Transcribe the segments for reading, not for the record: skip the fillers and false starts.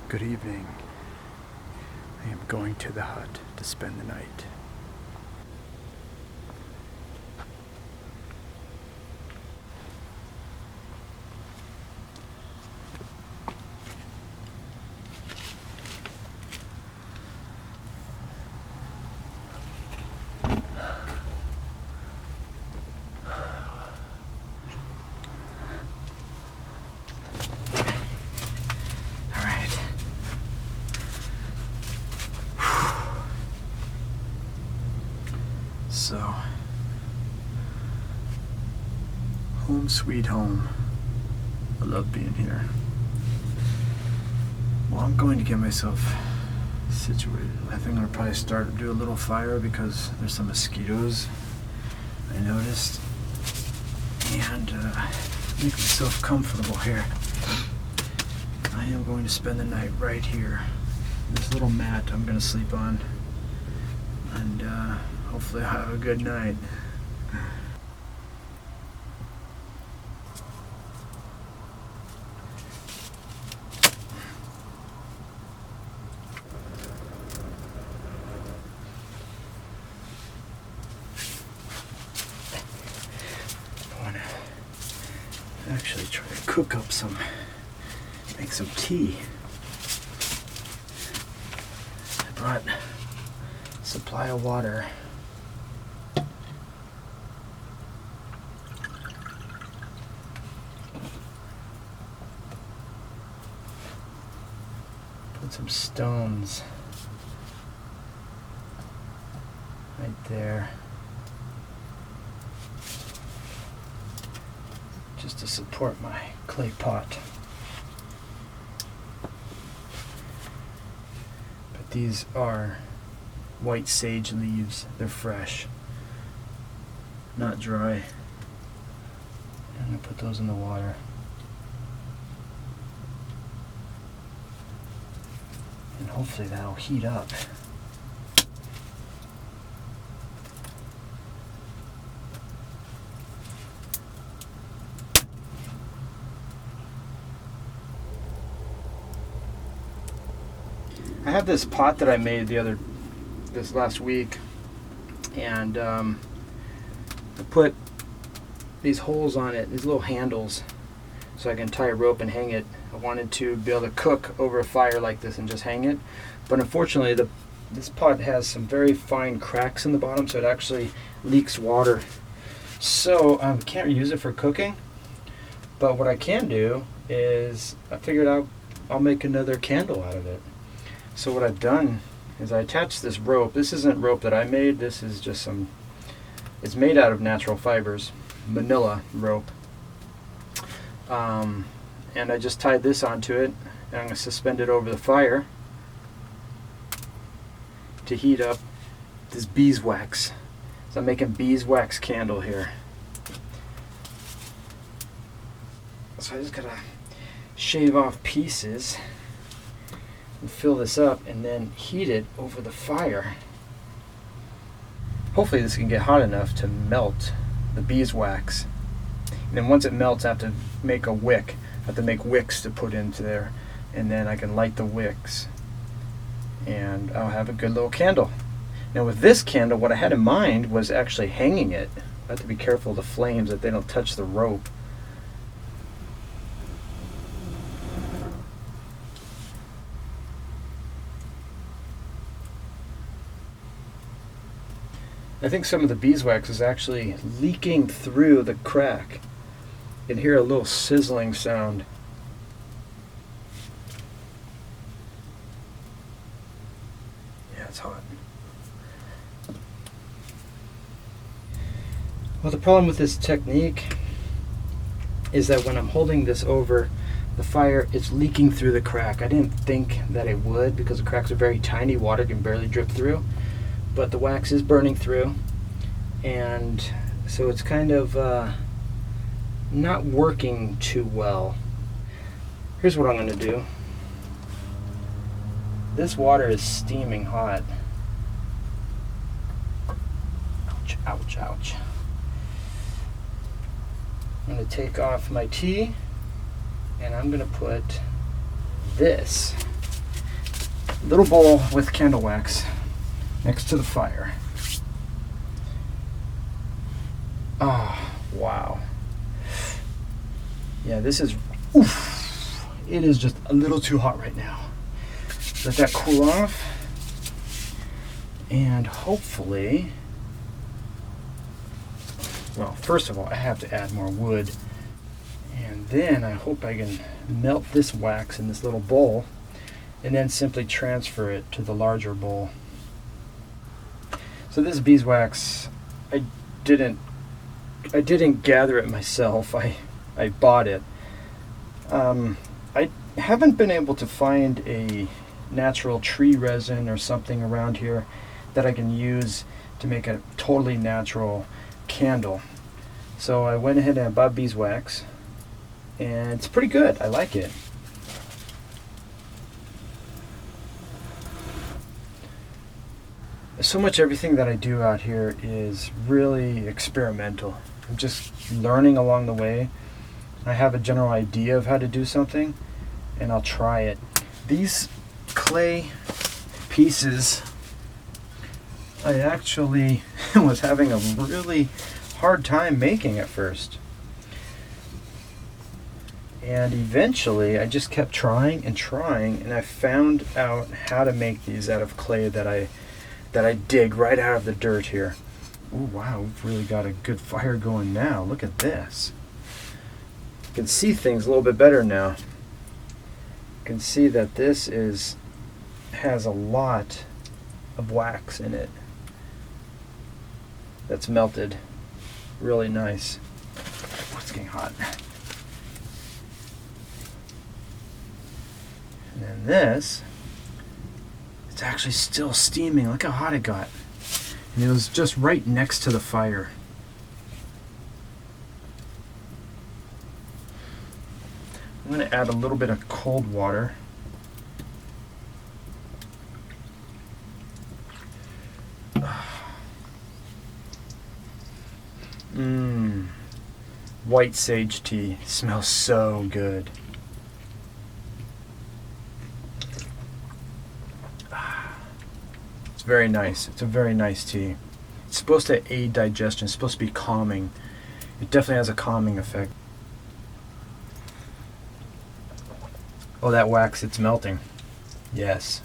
Good evening. I am going to the hut to spend the night. So, home sweet home. I love being here. Well, I'm going to get myself situated. I think I'll probably start to do a little fire because there's some mosquitoes I noticed. And make myself comfortable here. I am going to spend the night right here. This little mat I'm going to sleep on. And hopefully I'll have a good night. I want to actually try to cook up make some tea. I brought a supply of water. Put some stones right there, just to support my clay pot. But these are white sage leaves. They're fresh, not dry. I'm going to put those in the water. And hopefully that'll heat up. I have this pot that I made this last week, and I put these holes on it, these little handles, so I can tie a rope and hang it. I wanted to be able to cook over a fire like this and just hang it, but unfortunately this pot has some very fine cracks in the bottom, so it actually leaks water. So I can't use it for cooking, but what I can do is I figured out I'll make another candle out of it. So what I've done is I attached this rope. This isn't rope that I made. This is just it's made out of natural fibers, manila rope. And I just tied this onto it, and I'm going to suspend it over the fire to heat up this beeswax. So I'm making beeswax candle here. So I just gotta shave off pieces and fill this up and then heat it over the fire. Hopefully this can get hot enough to melt the beeswax. And then once it melts, I have to make a wick. I have to make wicks to put into there, and then I can light the wicks and I'll have a good little candle. Now with this candle, what I had in mind was actually hanging it. I have to be careful of the flames that they don't touch the rope. I think some of the beeswax is actually leaking through the crack. You can hear a little sizzling sound. Yeah, it's hot. Well, the problem with this technique is that when I'm holding this over the fire, it's leaking through the crack. I didn't think that it would because the cracks are very tiny. Water can barely drip through. But the wax is burning through, and so it's kind of not working too well. Here's what I'm going to do. This water is steaming hot. Ouch, ouch, ouch. I'm going to take off my tea, and I'm going to put this little bowl with candle wax next to the fire. Oh, wow. Yeah, this is, oof, it is just a little too hot right now. Let that cool off. And hopefully, well, first of all, I have to add more wood. And then I hope I can melt this wax in this little bowl and then simply transfer it to the larger bowl. So this beeswax, I didn't gather it myself. I bought it. I haven't been able to find a natural tree resin or something around here that I can use to make a totally natural candle. So I went ahead and I bought beeswax, and it's pretty good. I like it. So much everything that I do out here is really experimental. I'm just learning along the way. I have a general idea of how to do something, and I'll try it. These clay pieces, I actually was having a really hard time making at first. And eventually I just kept trying, and I found out how to make these out of clay that I dig right out of the dirt here. Oh wow, we've really got a good fire going now. Look at this. You can see things a little bit better now. You can see that this has a lot of wax in it that's melted. Really nice. Oh, it's getting hot. And then this, it's actually still steaming. Look how hot it got. And it was just right next to the fire. I'm going to add a little bit of cold water. White sage tea smells so good. It's very nice. It's a very nice tea. It's supposed to aid digestion. It's supposed to be calming. It definitely has a calming effect. Oh, that wax, it's melting. Yes.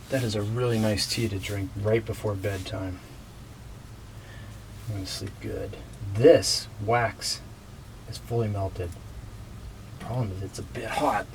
That is a really nice tea to drink right before bedtime. I'm going to sleep good. This wax is fully melted. The problem is it's a bit hot.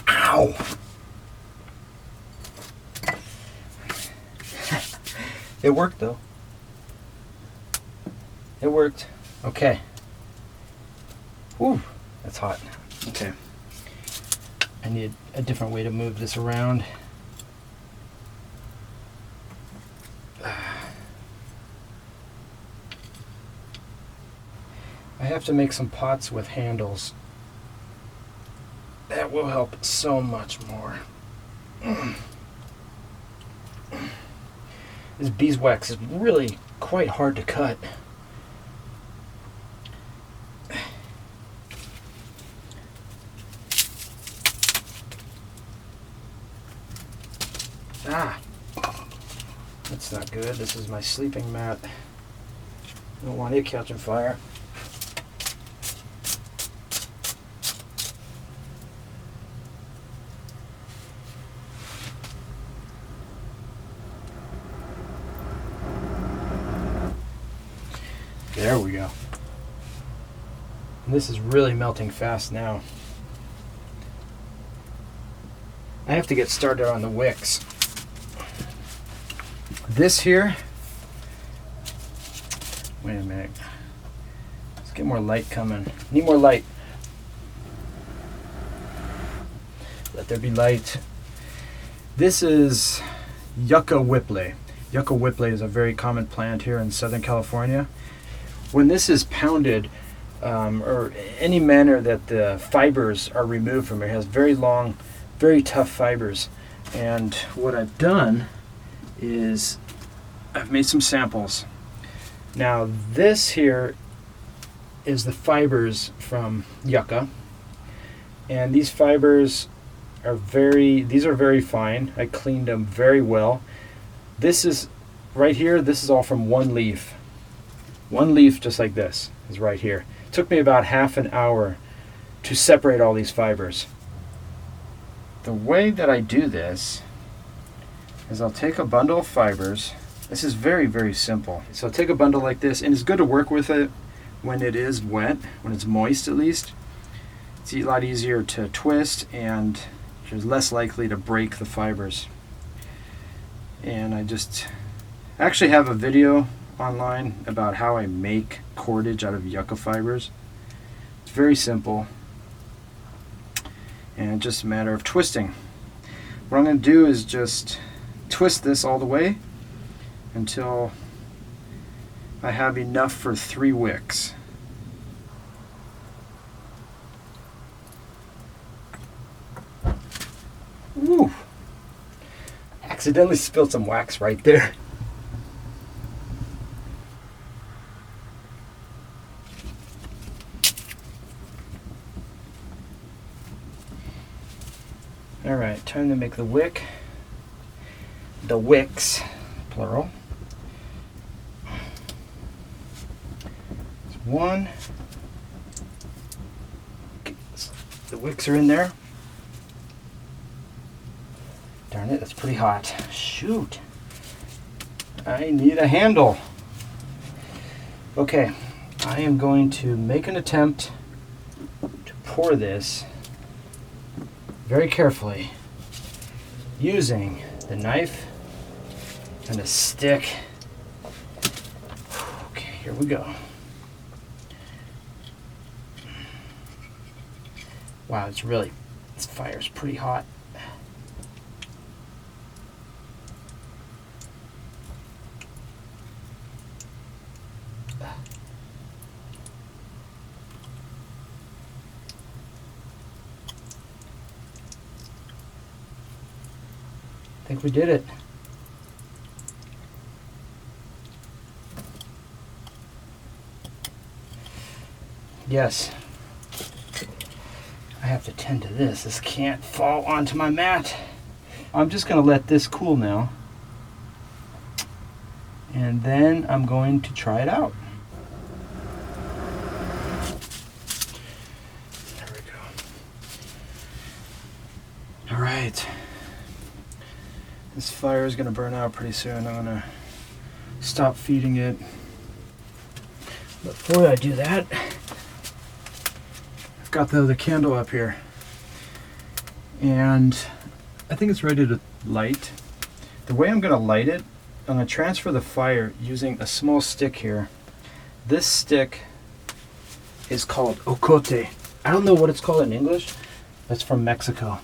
Ow! It worked though. It worked. Okay. Whew, that's hot. Okay. I need a different way to move this around. I have to make some pots with handles. That will help so much more. This beeswax is really quite hard to cut. Ah, that's not good. This is my sleeping mat. I don't want it catching fire. There we go. And this is really melting fast now. I have to get started on the wicks. This here, wait a minute. Let's get more light coming. Need more light. Let there be light. This is yucca whipple. Yucca whipple is a very common plant here in Southern California. When this is pounded, or any manner that the fibers are removed from it, has very long, very tough fibers. And what I've done is I've made some samples. Now this here is the fibers from yucca, and these fibers are very fine. I cleaned them very well. This is right here, this is all from one leaf. One leaf just like this is right here. It took me about half an hour to separate all these fibers. The way that I do this is I'll take a bundle of fibers. This is very simple. So I'll take a bundle like this, and it's good to work with it when it is wet, when it's moist at least. It's a lot easier to twist, and you're less likely to break the fibers. And I actually have a video online about how I make cordage out of yucca fibers. It's very simple, and it's just a matter of twisting. What I'm going to do is just twist this all the way until I have enough for 3 wicks. Woo! Accidentally spilled some wax right there. Alright, time to make the wick. The wicks, plural. There's one. The wicks are in there. Darn it, that's pretty hot. Shoot. I need a handle. Okay, I am going to make an attempt to pour this very carefully using the knife and a stick. Okay, here we go. Wow, this fire's pretty hot. I think we did it. Yes. I have to tend to this. This can't fall onto my mat. I'm just going to let this cool now. And then I'm going to try it out. There we go. All right. This fire is going to burn out pretty soon. I'm going to stop feeding it. Before I do that, I've got the other candle up here. And I think it's ready to light. The way I'm going to light it, I'm going to transfer the fire using a small stick here. This stick is called ocote. I don't know what it's called in English. It's from Mexico.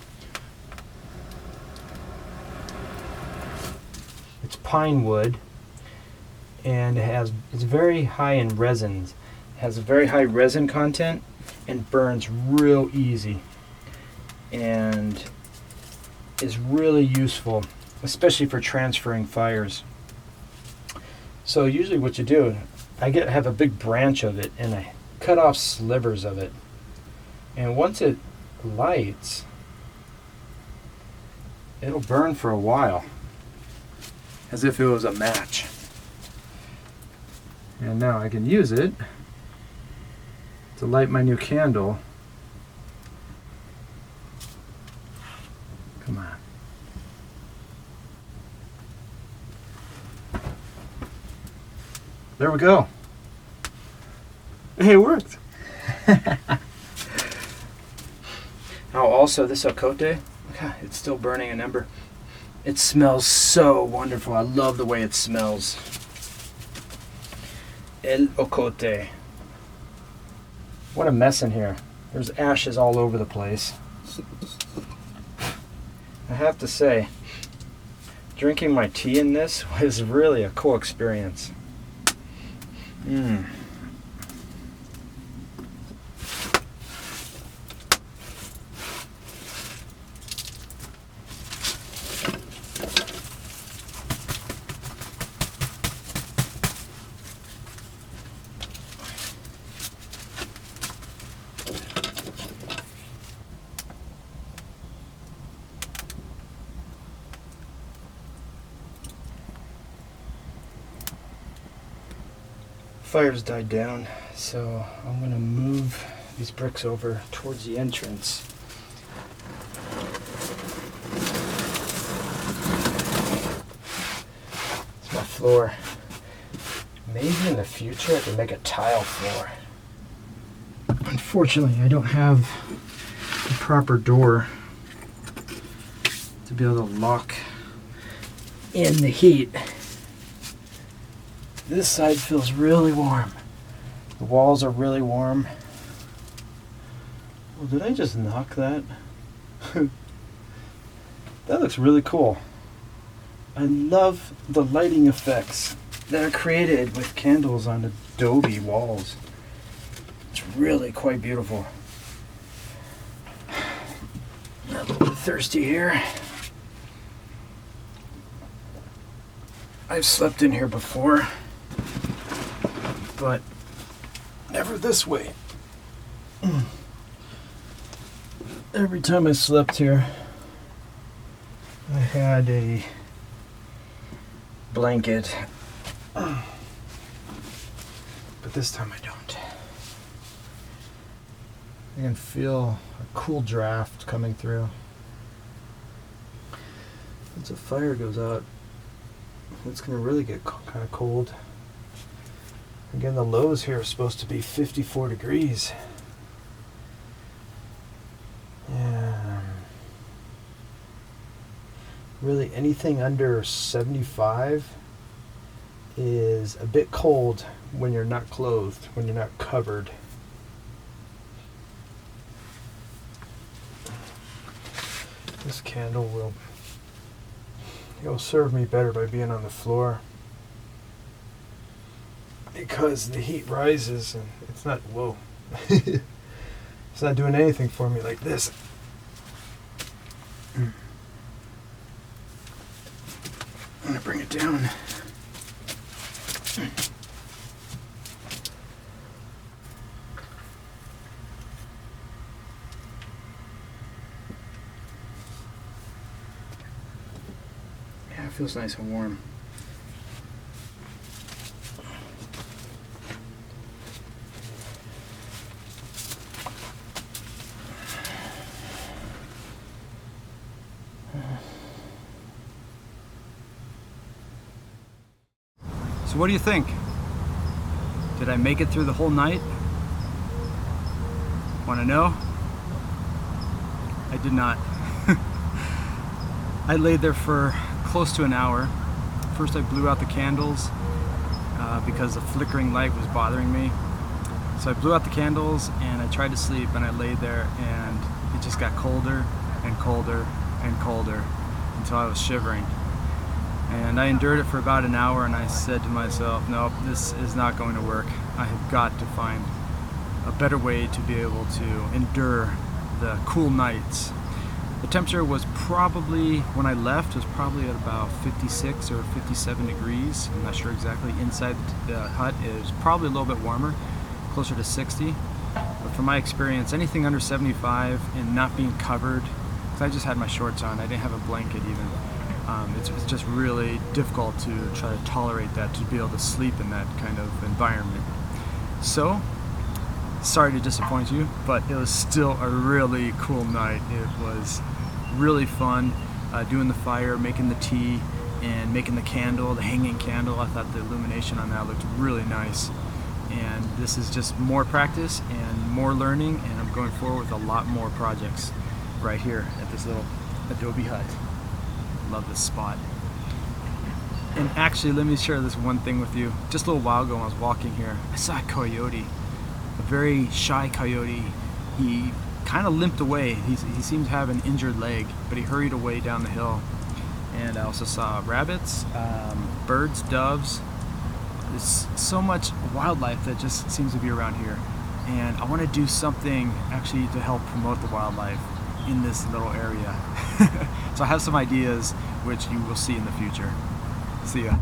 It's pine wood, and it's very high in resins. It has a very high resin content and burns real easy, and is really useful, especially for transferring fires. So usually what you do, I have a big branch of it, and I cut off slivers of it, and once it lights, it'll burn for a while, as if it was a match. And now I can use it to light my new candle. Come on. There we go. Hey, it worked. Now also this ocote, it's still burning an ember. It smells so wonderful. I love the way it smells. El ocote. What a mess in here. There's ashes all over the place. I have to say, drinking my tea in this was really a cool experience. fire's died down, so I'm gonna move these bricks over towards the entrance. It's my floor. Maybe in the future I can make a tile floor. Unfortunately, I don't have the proper door to be able to lock in the heat. This side feels really warm. The walls are really warm. Well, did I just knock that? That looks really cool. I love the lighting effects that are created with candles on adobe walls. It's really quite beautiful. I'm a little bit thirsty here. I've slept in here before, but never this way. Every time I slept here, I had a blanket, but this time I don't. I can feel a cool draft coming through. Once a fire goes out, it's going to really get kind of cold. Again, the lows here are supposed to be 54 degrees. And really anything under 75 is a bit cold when you're not clothed, when you're not covered. This candle will serve me better by being on the floor, because the heat rises and it's not, whoa, it's not doing anything for me like this. I'm gonna bring it down. Yeah, it feels nice and warm. So what do you think? Did I make it through the whole night? Want to know? I did not. I laid there for close to an hour. First I blew out the candles because the flickering light was bothering me. So I blew out the candles and I tried to sleep, and I laid there and it just got colder and colder and colder until I was shivering. And I endured it for about an hour, and I said to myself, nope, this is not going to work. I have got to find a better way to be able to endure the cool nights. The temperature was probably, when I left, was probably at about 56 or 57 degrees. I'm not sure exactly. Inside the hut is probably a little bit warmer, closer to 60. But from my experience, anything under 75 and not being covered, because I just had my shorts on, I didn't have a blanket even. It's just really difficult to try to tolerate that, to be able to sleep in that kind of environment. So, sorry to disappoint you, but it was still a really cool night. It was really fun doing the fire, making the tea, and making the candle, the hanging candle. I thought the illumination on that looked really nice. And this is just more practice and more learning, and I'm going forward with a lot more projects right here at this little adobe hut. Love this spot. And actually, let me share this one thing with you. Just a little while ago when I was walking here, I saw a coyote, a very shy coyote. He kind of limped away. He seemed to have an injured leg, but he hurried away down the hill. And I also saw rabbits, birds, doves. There's so much wildlife that just seems to be around here. And I want to do something actually to help promote the wildlife in this little area. So I have some ideas which you will see in the future. See ya.